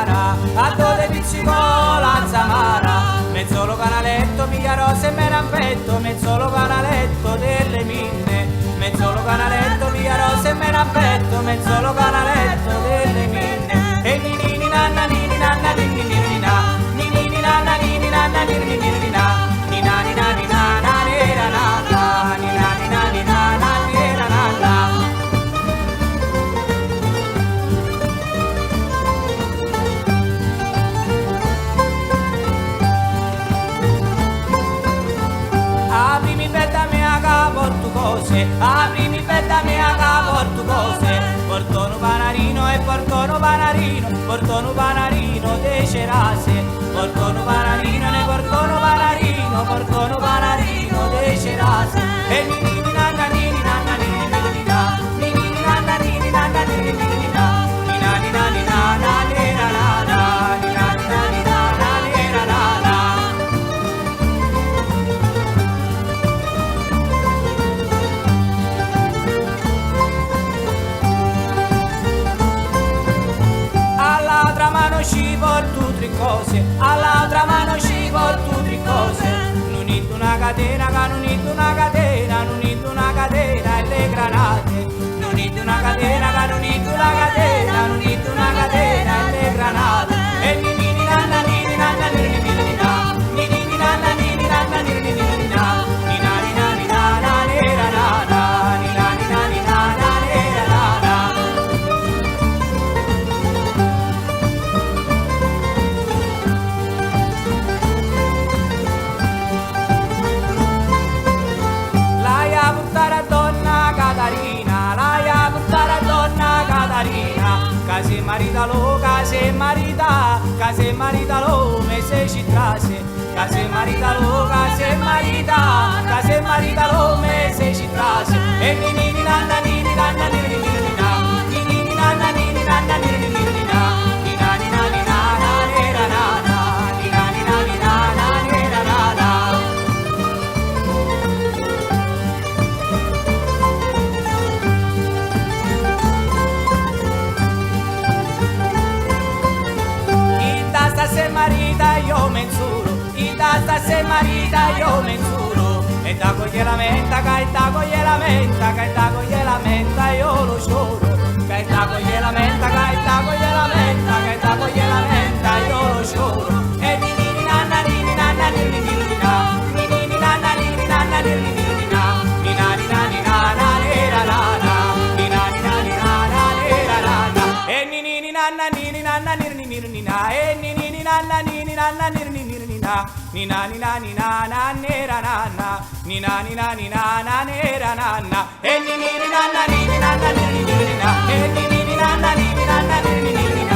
Zamara, a dove pizzicola Zamara, mezzolo canaletto, mia rosa e me rampetto, mezzolo canaletto delle minne, mezzolo canaletto, mia rosa e me rampetto, mezzolo canaletto delle minne, e nini nanna nini nanna nini nini na, nini nanna nini nanna nini nini na, nina nina nina na nera nata, nina nina nina na nera nata. Aprimi bella mia che porto cose, aprimi bella mia che porto cose, portono panarino e portono panarino, portono panarino de cerase, portono panarino ne portono panarino, portono panarino de cerase, e nini nanna nini nanna nini nini na, nini nanna nini nanna nini nini na, nina nina nina na nera nana, nina nina nina na nera nana. All'altra mano ci porto tre cose, all'altra mano ci porto tre cose, non into una catena, che non into una catena, non into una catena e le granate, non into una catena, che non into una catena, non into una catena e le granate, e nini nanna nini nanna nini nini na, nini nanna nini nanna nini nini na, nina nina nina na nera nana, nina nina nina na nera nana. Laia portare a donna Catarina, laia portare a donna Catarina, case maritalo, case marita, case maritalo, me se ci trase, case maritalo, case marita, case maritalo, me se ci trase, e nini nanna nini nanna nini nini na, nini nanna nini nanna nini nini na, nina nina nina na nera nana, nina nina nina na nera nana. Ita se marita io menzuro, ita se marita io menzuro, e da coglie la menta, che da coglie la menta, che da coglie la menta io lo scioro, che da coglie la menta, che da coglie la menta, che da coglie la menta io lo scioro, e nini nanna nini nanna nini nini na, nini nanna nini nanna nini nini na, nina nina nina na nera nana, nina nina nina na nera nana, e nini nanna nini nanna nini nini na, e nini nanna nini nanna nini nini na, nina nina nina na nera nana, nina nina nina na nera nana, e nini nanna nini nanna nini nini na, e nini nanna nini nanna nini nini na.